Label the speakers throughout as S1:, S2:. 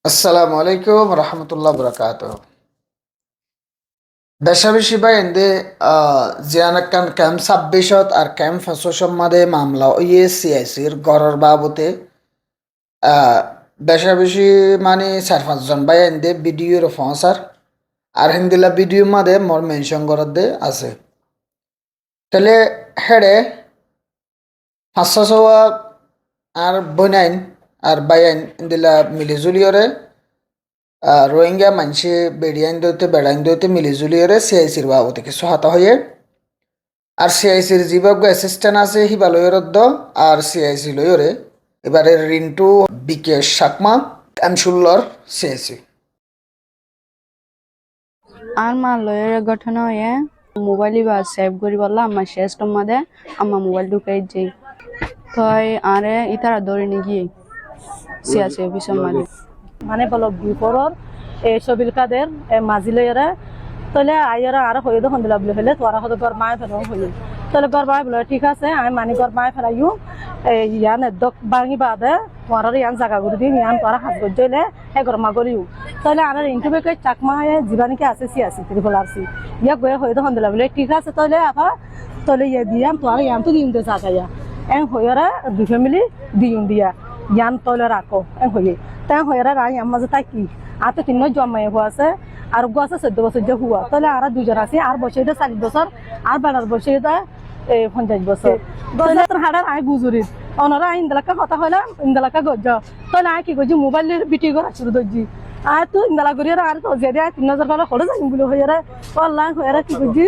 S1: আসসালামু আলাইকুম রহমতুল্লাহ বরকাত বেশা বেশি বা এন্দে জিয়ানাক্কান ক্যাম্প 26 আর ক্যাম্প 5 মাদে মামলা ওয়ে সিআইসির গড়র বাবতে বেশা বেশি মানে 4-5 জন ভাই এন্দে ভিডিওর ফসার আর হিন্দিলা ভিডিও মাদে মোর মেনশন করার দে আছে তাহলে হেডে 500 আর বনাইন আর বাইন ইন্দিলা মিলিজুলিয়রে রোহিঙ্গা মানসি বেড়িয়াইন দইতে বেড়াইন দইতে মিলিজুলিয়রে সিআইসির বাবতে কিছু হাতা হয়ে আর সিআইসির জীবজ্ঞ অ্যাসিস্ট্যান্ট আছে হিবালয়রদ্দ আর সিআইসি লয়রে এবারে রিন্টু বিকেশ সাকমা এমসুল্লর সিআইসি
S2: আর মা লয়ের গঠন হয়ে মোবাইল বা সেভ করি বললাম আমার শেষ মাদে আমার মোবাইল ঢুকাই যাই তই আরে ইতারা ধরে নিয়ে সিয়াছে অফিসের মাদে
S3: মানে বলো বিপরর এই সবিল কাদের মাজিলয়রা তাহলে আইয়ারা আর হয়ে দেখুন দিলা বলে ফেলে তোরা হয়তো গর মায় ফেলো হয়ে তাহলে গর মায় বলে ঠিক আছে আমি মানি গর মায় ফেলাইও ইয়ান দক ভাঙি বাদে তোরার ইয়ান জায়গা করে দিন ইয়ান তোরা হাত গজলে হে গর মা গলিও তাহলে আর ইন্টারভিউ চাকমা জীবানিকে আছে সিয়াসি ত্রিপল আরসি ইয়া গয়ে হয়ে দেখুন দিলা বলে ঠিক আছে তাহলে আপা তাহলে ইয়ে দিয়াম তোরা ইয়ান তো দিন দে চাকাইয়া এন হইয়ারা দুই ফ্যামিলি দিন দিয়া ইয়ান তাহলে রাখো এন হয়ে তাই হইয়ারা রাই আমার যে তাই কি আর তো 3 জমাই হওয়া আছে আর গো আছে 14 বছর যে হুয়া তাহলে আর 2 জন আছে আর বসে 40 বছর আর বাড়ার বসে 50 বছর গজাতর হাড়ার আই বুজুরি অনরা ইন্দালাকা কথা হইলা ইন্দালাকা গজ তাহলে আই কি গজি মোবাইলের বিটি করা শুরু দজি আর তো ইন্দালা করিয়া আর তো যে 3000 টাকা হলে জানি বলে হইয়ারা অনলাইন হইয়ারা কি গজি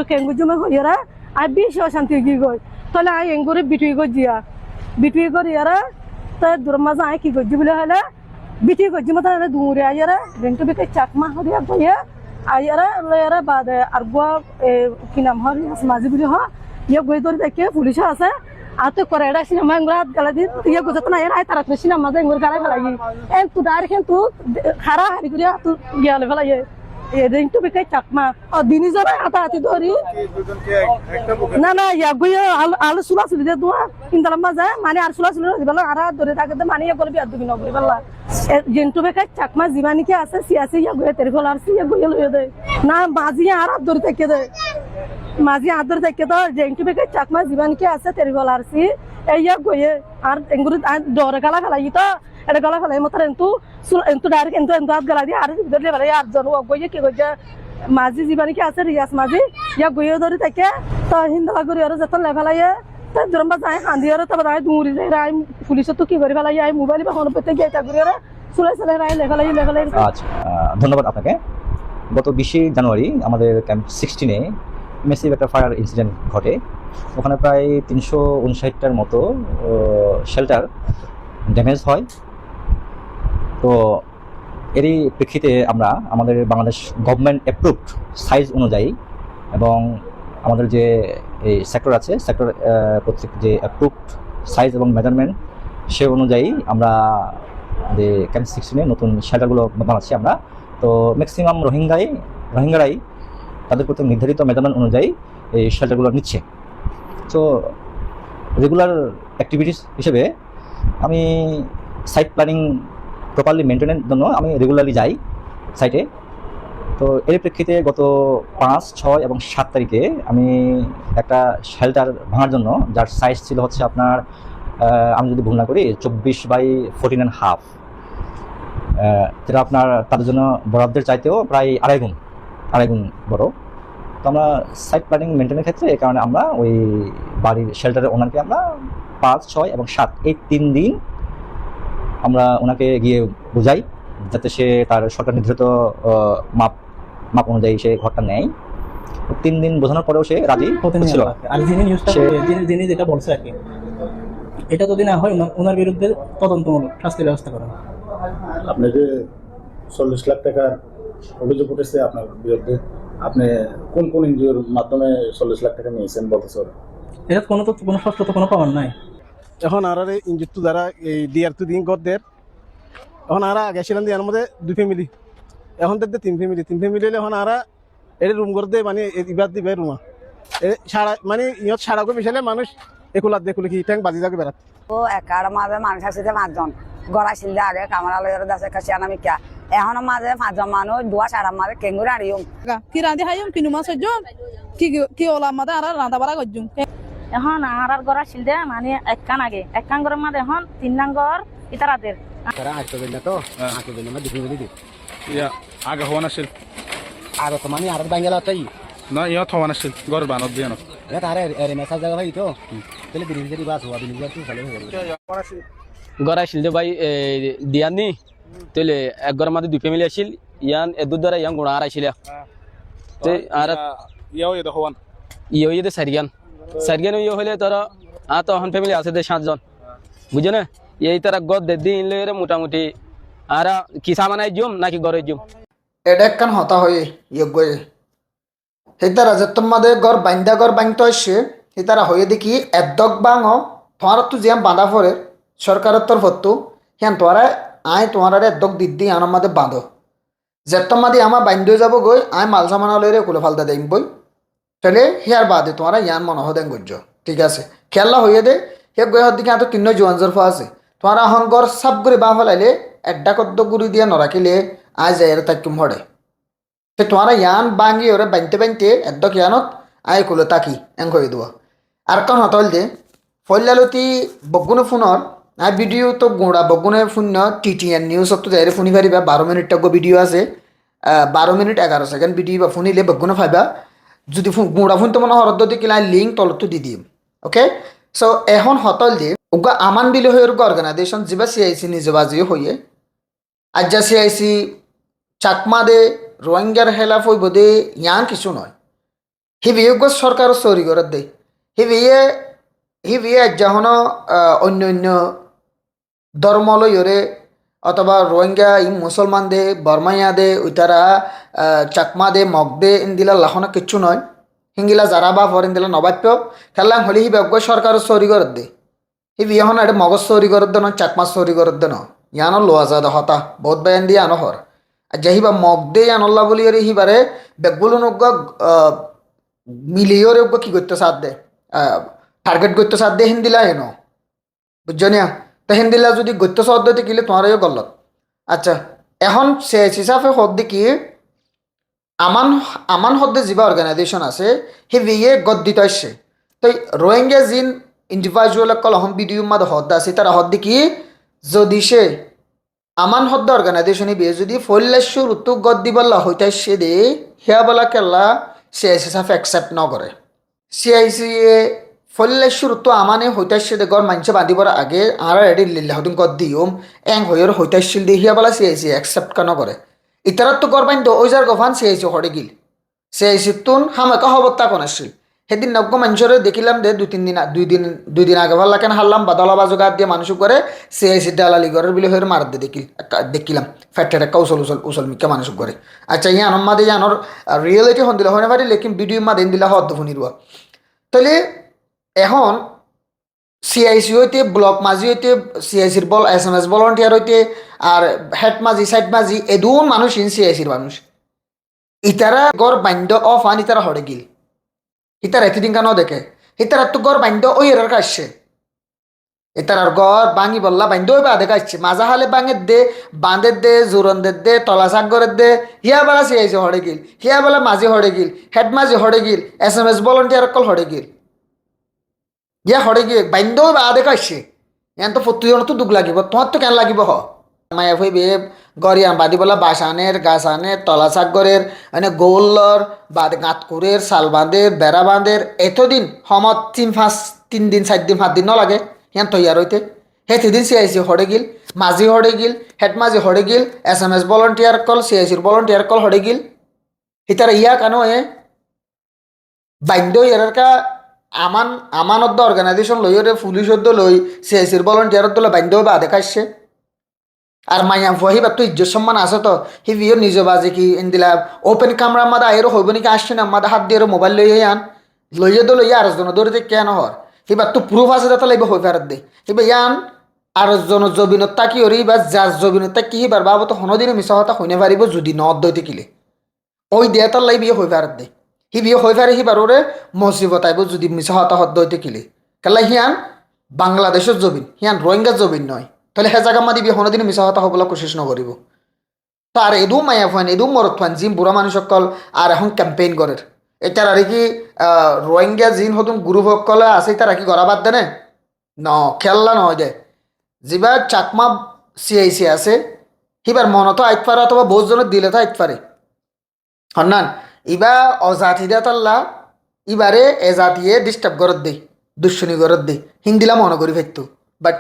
S3: কেঙ্গুজি মে হইয়ারা আই বেশি অশান্তি কি গই তাহলে আই এঙ্গুরে বিটি গজিয়া বিটি করিয়ারা তা দুরমাজা আই কি গজি বলে হইলা বিটি গজি মত দূরে আইয়ারা রেন্টু বিকে চাকমা হরিয়া গইয়া আইয়ারা লয়ারা বাদে আর গোয়া কি নাম হরি মাঝি বলি হ ইয়ে গই ধরে দেখে পুলিশ আছে আর তো করে এটা সিনেমা রাত গালা দিন ইয়ে গুজত না আই তারা সিনেমা যে এঙ্গুর গালা ফেলাই এ তু ডাইরেক্ট তু খারা হারি করিয়া তু গিয়ালে ফেলাই রেন্টু বিকে চাকমা ও দিনি যাবে আতা আতি ধরি না না ইয়া গইয়া আলু সুলা সুলি দে দোয়া ইন্দালাম বাজা মানে আর সুলা সুলি দিবালা আর ধরে থাকে মানে ইয়া গলবি আর দুবিন গলি বাল্লা জেন্টু বেকা চাকমা জীবানিকে আছে সিয়াসি ইয়া গইয়া তেরফল আর ইয়া গইয়া লইয়া দে না মাঝি আর ধরে থাকে দে মাঝি আর ধরে থাকে তো জেন্টু বেকা চাকমা জীবানিকে আছে তেরফল আর ইয়া গইয়া আর এঙ্গুরি ডরে গালা ফেলাই তো এটা গলা ফেলাই মতো এন্তু ডাইরেক্ট এন্তু হাত গলা দিয়ে আর ধরলে ফেলাই আর জন গইয়া কি গইয়া মাঝি জীবানিকে আছে রিয়াস মাঝি ইয়া গইয়া ধরে থাকে তো হিন্দলা করি আর যতন লেফেলাই দরম্বা যায় হান্দি আর তবে আই দূরি যায় আই পুলিশ তো কি করে ফেলাই আই মোবাইল বা হন পেতে গিয়ে করি আর চলে চলে রাই লেফেলাই
S4: আচ্ছা, ধন্যবাদ আপনাকে। গত 20 জানুয়ারি আমাদের ক্যাম্প 16-এ মেসিভ একটা ফায়ার ইনসিডেন্ট ঘটে। ওখানে প্রায় 359টার মতো শেল্টার ড্যামেজ হয়। তো এরই প্রেক্ষিতে আমরা আমাদের বাংলাদেশ গভর্নমেন্ট অ্যাপ্রুভড সাইজ অনুযায়ী এবং আমাদের যে এই সেক্টর আছে সেক্টর কর্তৃক যে অ্যাপ্রুভড সাইজ এবং মেজারমেন্ট সে অনুযায়ী আমরা যে ক্যাম্প 16-এ নতুন শেল্টারগুলো বানাচ্ছি আমরা। তো ম্যাক্সিমাম রোহিঙ্গারাই তাদের প্রতি নির্ধারিত মেজারমেন্ট অনুযায়ী এই শেল্টারগুলো নিচ্ছে। তো রেগুলার অ্যাক্টিভিটিস হিসেবে আমি সাইট প্ল্যানিং প্রপারলি মেনটেনের জন্য আমি রেগুলারলি যাই সাইটে। তো এর প্রেক্ষিতে গত 5, 6 এবং 7 তারিখে আমি একটা শেল্টার ভাঙার জন্য যার সাইজ ছিল হচ্ছে আপনার আমি যদি ভুল না করি 24x14.5, যেটা আপনার তাদের জন্য বরাদ্দের চাইতেও প্রায় আড়াই গুণ বড়। তো আমরা সাইট প্ল্যানিং মেনটেনের ক্ষেত্রে এই কারণে আমরা ওই বাড়ির শেল্টারের ওনারকে আমরা 5, 6 এবং 7 এই 3 দিন আমরা ওনাকে গিয়ে বোঝাই যাতে সে তার সরকার নির্ধারিত মাপ অনুযায়ী সে ঘরটা নেয়। 3 দিন বোঝানোর পরেও সে রাজি হচ্ছিল।
S5: আর যিনি যেটা বলছে আর কি, এটা যদি না হয় ওনার বিরুদ্ধে তদন্তমূলক শাস্তির ব্যবস্থা করা।
S6: আপনি যে 40 লাখ টাকার অভিযোগ উঠেছে আপনার বিরুদ্ধে, আপনি কোন এনজিওর মাধ্যমে 40 লাখ টাকা নিয়েছেন বলতেছে?
S5: এটা কোনো সত্যতা কোনো প্রমাণ নাই।
S7: এখন আর ইঞ্জিত যারা এই ডিআর তো দিন গদের এখন আর গেছিলাম এর মধ্যে 2 ফ্যামিলি, এখন দেখতে 3 ফ্যামিলি এখন আর রুম করে দে মানে এবার দিবে রুমা সারা মানে ইয়ত সারাকে মিশালে মানুষ একুলার দেখুলে কি ট্যাঙ্ক বাজি যাবে বেড়াত
S8: ও একার মাঝে মানুষ আছে 5জন গড়া ছিল আগে কামরা লয়ের দাসে কাছে আমি কিয়া এখন মাঝে 5জন মানুষ দুয়া সারা মাঝে কেঙ্গুর আড়িও
S3: কি রাঁধি হাইম কিনু মাছ হইজুম কি ওলা মাদে আর রাঁধা বাড়া করজুম
S9: এখন আর গড়া ছিল দে মানে একখান আগে একখান গড়ের মাঝে এখন 3 নং গড় ইতারাদের
S10: তারা আটকে দিন তো আটকে দিন না দিবি দিবি
S6: ইয়া আগে হওয়া নাছিল
S10: আর তো মানে আর বাঙ্গালা তাই
S6: না ইয়া হওয়া নাছিল গড় বানত দিয়ে না
S10: এ তারে এর মেসেজ জায়গা ভাই তো তাহলে দিন দিন বাস হওয়া দিন দিন ভালো হবে
S11: গড় আসছিল যে ভাই দিয়ানি তাহলে এক গড়ের মাঝে 2 ফ্যামিলি আসছিল ইয়ান এদুর দ্বারা ইয়ান গুণা আর আইছিল তে আর
S6: ইয়াও এটা হওয়ান
S11: ইয়ে হইয়ে সারিয়ান ইয়ে হইলে তোরা তো এখন ফ্যামিলি আছে 7জন বুঝছো না এই তারা গদ দিন লইরে মোটামুটি আর কি সামানাই জুম নাকি গড়ে জুম
S1: এটা একখান হতা হয়ে যোগ্য হিতারা যে তোমাদের গড় বান্ধতে আসছে হিতারা হয়ে দেখি এদক বাঙ তোমার তো যে বাঁধা পড়ে সরকারের তরফতো হ্যাঁ তোরা আয় তোমার এদক দিদি আনার মাঝে বাঁধো যে তোমাদের আমার বান্ধ যাব গই আয় মাল সামানা লইরে কুলে ফালতা দেম বই তাহলে হিয়ার বাদে তোমরা ইয়ান মনে হদেন গজ্জ ঠিক আছে খেলা হয়ে দে হে গই হর দিকে এত কিন্ন জোয়ান জরফা আছে তোমরা এখন গড় সাপ করে বা ফেলাইলে একটা কদ্দ গুড়ি দিয়ে নরাখিলে আয় যায় তাকুম হড়ে তো তোমরা ইয়ান বাঙ্গি ওরে বানতে একদক ইয়ানত আয় কুলে তাকি এং হয়ে দেওয়া আর কারণ হতল যে ফল্লালতি বগুনে ফোনের আয় ভিডিও তো গোড়া বগুনে ফোন TTN নিউজ তো যাই ফোনি পারিবা 12 মিনিট টাকা ভিডিও আছে 12 মিনিট 11 সেকেন্ড ভিডিও বা ফোনিলে বগুনে পাইবা যদি গোড়া ফোন তো মনে হরদ কিলা লিঙ্ক তলত দি দিম ওকে সো এখন হতল যে ওগা আমান বিলি হয়ে অর্গানাইজেশন যা CIC নিজে বাজি হয়ে আজ যা CIC চাকমা দে রোহিঙ্গার হেলাফ হইব দে ইয়ান কিছু নয় হিবিয়ে সরকার চুরি করে দে হিবিয়ে যখন অন্য ধর্ম লইরে অথবা রোহিঙ্গা মুসলমান দে বর্মাইয়া দে ওইতারা চাকমা দে মগ দে ইন্দিলা লাখনা কিচ্ছু নয় হিঙ্গিলা যারা বা ফর ইন্দিলা নবাপ্য খেললাম হলে হিবে সরকার চুরি করে দে হিবি এখন এটা মগজ চুরি করে দে নয় চাকমা চুরি করে দে ন ইয়ানো লোয়া যা হতা বহুত বায়ান দিয়ে আনো হর আর যে হিবা মগ দে আনল্লা বলি হিবারে বেগগুলো নগ মিলিয়রে কি করতে সাথ দে টার্গেট করতে সাথ দে হিন্দিলা এনো বুঝছো না তো হিন্দিলা যদি গত্য সদ্যতে কিলে তোমারও গলত আচ্ছা এখন শেষ হিসাবে হদ্দি কি আমান হদ্দে যা অর্গানাইজেশন আছে সেই বিয়ে গদ দিতে আসছে তো রোহিঙ্গা জিন ইন্ডিভিজুয়াল কল এখন ভিডিও মাঝে হদ্দা আছে তারা হদ্দি কি যদি সে আমান হদ্দা অর্গানাইজেশনে বিয়ে যদি ফল্লেশ্বর উত্তর গদ দিবল্লা হইতে আসছে দে হিয়া বলা কেলা শেষ হিসাবে অ্যাকসেপ্ট ন করে CIC ফল্লেশ্বর তো আমানে হইতাশে দে গড় মানছে বাঁধিবার আগে আর রেডি লিল্লাহদিন গদ দিওম এং হইর হইতাশিল দিয়ে হিয়া বলা CIC অ্যাকসেপ্ট কেন করে ইতারাত তো গড় বান্ধ ওই যার গফান CIC হড়ে গিল CIC তুন হামাকা হবত্তা কোন আসছিল সেদিন নগ্য মানুষরে দেখিলাম দে দুই দিন আগে ভাল কেন হারলাম বাদলা বাজু গাদ দিয়ে মানুষ করে CIC দালালি ঘরের বিলে হয়ে মার দে দেখিলাম ফ্যাক্টর একটা উসল মিকা মানুষ করে আচ্ছা ইয়ে আনর মাদে আনর রিয়েলিটি হন দিলা হয় পারি লেকিন ভিডিও মাদে দিলা হদ ফুনিরুয়া তাহলে এখন CIC হইতে ব্লক মাঝি হইতে CICর SMS ভলান্টিয়ার হইতে আর হেড মাঝি সাইড মাঝি এদুন মানুষ CICর মানুষ ইতারা গড় বান্ধ অফ আন ইতারা হড়ে গিল ইতারা এতদিন কেন দেখে ইতারা তো গড় বান্ধ ওই এর কাছে ইতারার গড় ভাঙি বললা বান্ধ ওই বাদে কাছে মাজা হালে বাঙের দে বাঁধের দে জোরন্দের দে তলা সাগরের দে হিয়া বেলা CIC হড়ে গিল হিয়া বেলা মাঝি হড়ে গিল হেড মাঝি হড়ে গিল SMS ভলান্টিয়ার কল হড়ে গিল ইয়া হড়ে গিয়ে বান্ধ ওই বাদে কাছে ইয়ান তো প্রতিজন তো দুঃখ লাগিব তোমার তো কেন লাগিব হ মায়া হইবে গড়িয়ান বাদি বলা বাসানের গাছানের তলা সাগরের মানে গোল্লর বাদ গাঁতকুরের শাল বাঁধের বেড়া বাঁধের এতদিন সমত 3 দিন 4 দিন 5 দিন ন লাগে ইয়ান তৈয়ার হইতে সেদিন CIC হড়ে গিল মাঝি হড়ে গিল হেড মাঝি হড়ে গিল SMS ভলান্টিয়ার কল CICর ভলান্টিয়ার কল হড়ে গিল হিতারা ইয়া কেন বান্ধ ইয়ারকা আমানত অর্গানাইজেশন লই ওরে পুলিশ লই CICর ভলান্টিয়ার দলে বান্ধ বাদে কাছে আর মাইয়া ফহিবা তো ইজ্জত সম্মান আছে তো হিবিও নিজ বাজে কি ইন্দিলা ওপেন ক্যামেরা মাদা আইরো হইব নাকি আসছে না মাদা হাত দিয়ে মোবাইল লইয়ে আন লইয়ে তো লইয়া আর জন ধরে কেন হর হিবা তো প্রুফ আছে যাতে লাগবে হই ফেরত দে হিবা ইয়ান আর জন জবিনতা কি ওরি বা যার জবিনতা কি হিবার বাবা তো হনদিনে মিছা কথা হইনে পারিব যদি নদ দইতে কিলে ওই দেয়াতার লাইবি হই ফেরত দে হিবিও হই ফেরে হিবার ওরে মসজিবত আইব যদি মিছা কথা হদ দইতে কিলে কেলা হিয়ান বাংলাদেশের জবিন হিয়ান রোহিঙ্গার জবিন নয় তাহলে হে জায়গা মাদি বিয়ে দিন মিছা হতা হবলা কোশিশ নকরিব তো আর এদু মায়া ফান এদু মরত ফান জিম বুড়া মানুষ সকল আর এখন ক্যাম্পেইন করের এটার আর কি রোহিঙ্গা জিন হতুন গ্রুপ সকলে আছে তারা কি গড়া বাদ দেনে ন খেললা নয় দে যিবা চাকমা সিআইসি আছে সিবার মনতো আইত পারে অথবা বহুজনের দিলে তো আইত পারে হন্নান ইবা অজাতিরা তাল্লা ইবারে এজাতিয়ে ডিস্টার্ব করত দেই দুশ্মনী করত দেই হিন্দিলা মনে করি ফেরতো বাট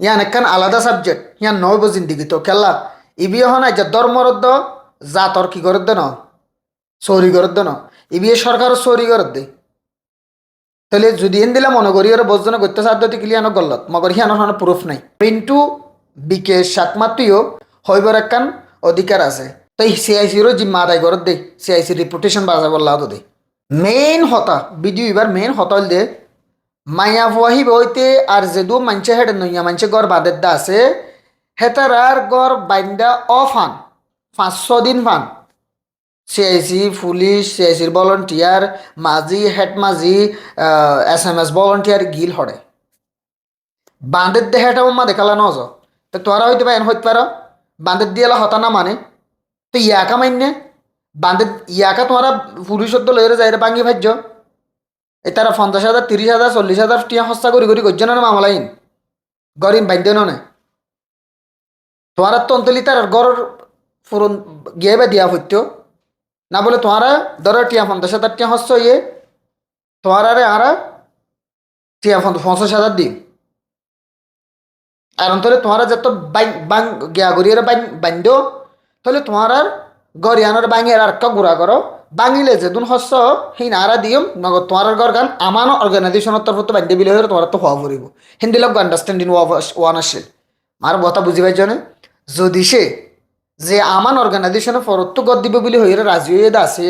S1: ইয়ান একখান আলাদা সাবজেক্ট ইয়ান নইব জিন্দিগি তো খেলা ইবিয়ে হন আজ ধর্মরদ্দ জাতর কি করত দে ন চৌরি করত দে ন ইবিয়ে সরকারও চৌরি করত দেই তাহলে যদি হিন্দিলা মনে করি ওরা বোঝনে করতে সাধ্যতি কিলিয়ানো গল্লত মগর হিয়ানোর প্রুফ নাই প্রিন্টু বিকেশ সাকমাতুইও হইবার একখান অধিকার আছে তাই সিআইসিরও জিম্মা আদায় করত দেই সিআইসির রিপুটেশন বাজার বললাও তো দেই মেইন হতা ভিডিও এবার মেইন হতল দে মায়া ফুয়াহি বইতে আর যেদু মানছে হেড নইয়া মানছে গড় বাদের দা আছে হেতারার গড় বাইন্দা অফ হান 500 দিন ফান সিআইসি পুলিশ সিআইসির ভলান্টিয়ার মাঝি হেড মাঝি SMS ভলান্টিয়ার গিল হড়ে বাঁধের দে হেটা মা দেখালা নজ তো তোরা হইতে পারেন হইতে পারো বাঁধের দিয়েলা হতা না মানে তো ইয়াকা মাইনে বাঁধে ইয়াকা তোমরা পুলিশের তো লইরে যাই বাঙ্গি ভাজ্য এই তারা 50,000 30,000 40,000 টিয়া হস্তা করি করি গজ্জ না মামলাইন গরিম বান্ধে নে তোমার তো অন্তলি তার গড় ফুরন গিয়ে বা দিয়া হইত না বলে তোমারা ধরো টিয়া 50,000 টিয়া হস্ত ইয়ে তোমার আরে আরা টিয়া 50,000 দিন আর অন্তরে তোমারা যত বাং গিয়া গড়িয়ে বান্ধ তাহলে তোমার আর গরিয়ানোর বাঙিয়ে আর গুড়া করো বাঙিলে যেদিন হস্ত সেই নারা দিম নগদ তোমার গর গান আমার অর্গানাইজেশনের তরফ তো বান্ধে বিলে হয়ে তোমার তো হওয়া ফুরিব হিন্দি লোক আন্ডারস্ট্যান্ডিং ওয়ান আসছিল মার কথা বুঝি পাই জনে যদি সে যে আমার অর্গানাইজেশনে ফরত গদ দিব বলে হয়ে রাজি হয়ে আছে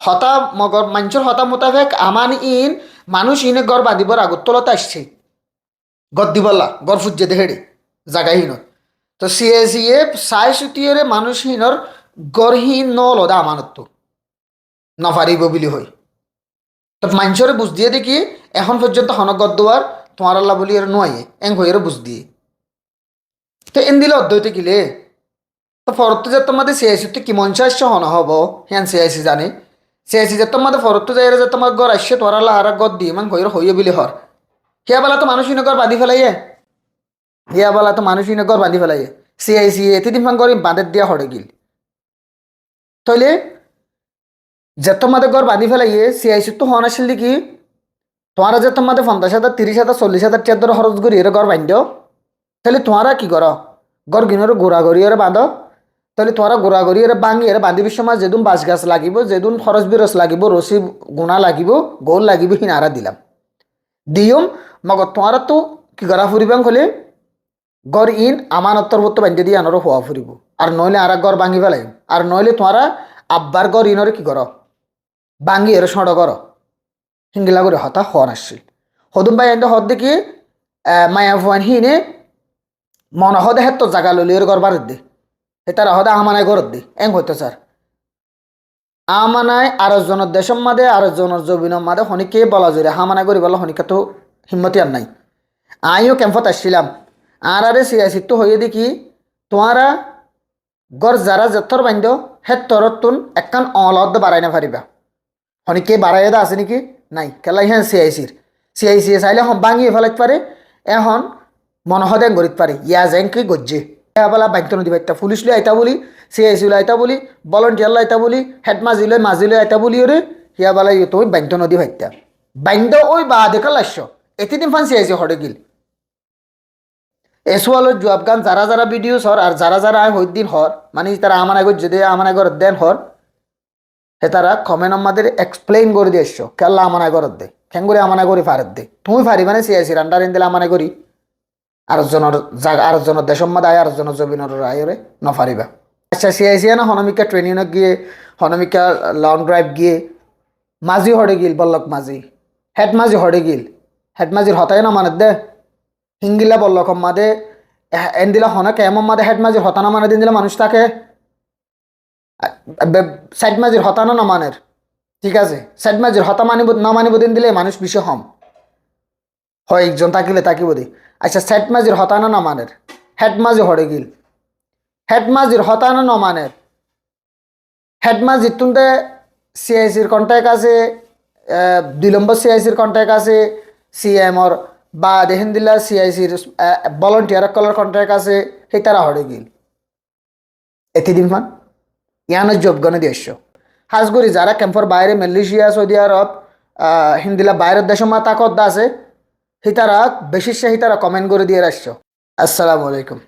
S1: হতা মগর মানুষের হতা মোতাবেক আমান ইন মানুষ ইনে গড় বাঁধিবর আগত তলতে আসছে গদ দিবলা গড় ফুজে দেহেড়ে জাগাহীনত তো সিএসিএ চাই চুটিয়ে মানুষহীনৰ গড়হীন নলদা আমানত নপারিব বুলি হয় তো মানুষরে বুঝ দিয়ে দেখি এখন পর্যন্ত হনক গদ্দোয়ার তোমার আল্লাহ বলি এর নয় এং হয়ে বুঝ দিয়ে তো এন দিলে অধ্যয়তে কিলে তো ফরত যে তোমাদের সিআইসি কি মঞ্চ আসছে হন হব হ্যাঁ সিআইসি জানে সিআইসি যে তোমাদের ফরত যাই যে তোমার গড় আসছে তোমার আল্লাহ আর গদ দিয়ে মান হয়ে বলি হর হিয়া বেলা তো মানুষহীন গড় বাঁধি ফেলাইয়ে হিয়া বলা তো মানুষই গড় বাঁধি ফেলাই সিআইসি এতদিন ফান করি বাঁধের দিয়া হড়ে গিল তাইলে যে তোমাদের গড় বাঁধি ফেলাইয়ে সিআইসি তো হন আসছিল কি তোমার যে তোমাদের 50,000 30,000 40,000 চেয়ার খরচ করি এর গড় বাঁধ তাহলে তোমারা কি করো গড় গিনের গোড়াগড়ি এর বাঁধ তাহলে তোমারা গোড়াগড়ি এর বাঙি এর বাঁধিবির সময় যেদিন বাঁশ গাছ লাগিব যেদিন খরচ বিরস লাগিব রসি গুণা লাগিব গোল লাগিব হিনারা দিলাম দিয়ম মগর তোমারা তো কি করা ফুরিবাং হলে গড় ইন আমানতর মতো বান্ধে দিয়ে আনারও হওয়া ফুরিব আর নইলে আর গড় ভাঙি ফেলাই আর নইলে তোমারা আব্বার গড় ইনরে কি করো ভাঙি এর সড় করো হিঙ্গিলা করে হতা হন আসছিল হদুম ভাই এনে হদ দেখি মায়া ফুয়ান হিনে মন হদে হেত তো জাগা লইলে এর গড় বাড়ি দে তারা হদে আমানায় গড়ত দে এং হইতো স্যার আমানায় আরেকজনের দেশের মাদে আরেকজনের জবিনের মাদে হনিকে বলা জোরে হামানায় করি বলা হনিকা তো হিম্মতি আর নাই আমিও ক্যাম্পত আসছিলাম আর আরে সিআইসি তো হয়ে দেখি তোমারা গড় যারা যথর বান্ধ হে তরতুন একখান অলদ বাড়াই না পারিবা হনিকে বাড়াই দা আছে নাকি নাই কেলাই হ্যাঁ সিআইসি চাইলে ভাঙিয়ে ফেলাইতে পারে এখন মনহদে গড়িত পারে ইয়া যেন কি গজ্জে বলা বাধ্য নদী বাড়িটা পুলিশ লই আইতা বলি সিআইসি লই আইতা বলি ভলান্টিয়ার লই আইতা বলি হেড মাঝি লই আইতা বলি ওরে হিয়া বলা তুমি বাধ্য নদী ভাইতা বাধ্য ওই বা দেখা লাস্য এতদিন ফান সিআইসি হটে গিল এসওয়ালের জবাব গান যারা যারা ভিডিও হর আর যারা যারা হই দিন হর মানে তারা আমার আগে যদি আমার আগে দেন হর হে তারা কমেন্ট আমাদের এক্সপ্লেইন করে দিয়ে এসছো কেল্লা আমার আগে দে খেঙ্গুরে আমার আগে ফারের দে তুমি পারি মানে সিআইসির আন্ডার এন দিলে আমার করি আরেকজনের দেশের মধ্যে আয় আরেকজনের জবিনের আয়রে নফারিবা আচ্ছা সিআইসি না হনমিকা ট্রেনিংত গিয়ে হনমিকা লং ড্রাইভ গিয়ে মাঝি হড়ে গিল বল্লক মাঝি হেড মাঝি হড়ে গিল হেড মাঝির হতায় না মানে দে হিঙ্গিলা বল্লক মাদে এন দিলা হনা কেমন মাদে হেড মাঝির হতানা মানে দিন দিলে মানুষ থাকে সাইড মাঝির হতানা না মানের ঠিক আছে সাইড মাঝির হতা মানিব না মানিব দিন দিলে মানুষ বিষয় হম হয় একজন থাকিলে থাকিব দি আচ্ছা সেট মাজির হতানা নমানের হেড মাজি হরে গিল হেড মাজির হতানা নমানের হেড মাজির তুন্দে সিআইসির কন্ট্যাক্ট আছে 2 নম্বর সিআইসির কন্ট্যাক্ট আছে সিএমর বা দেখেন দিলা সিআইসির ভলান্টিয়ার কলার কন্ট্যাক্ট আছে সেই তারা হরে গিল এতি দিন ফান ইয়ানোর জবগণে দেশ হাজগুড়ি যারা ক্যাম্পর বাইরে মালয়েশিয়া সৌদি আরব হিন্দিলা বাইরের দেশ মা তাকত আছে হিতারা বেশি সে হিতারা কমেন্ট করে দিয়ে আসছো। আসসালামু আলাইকুম।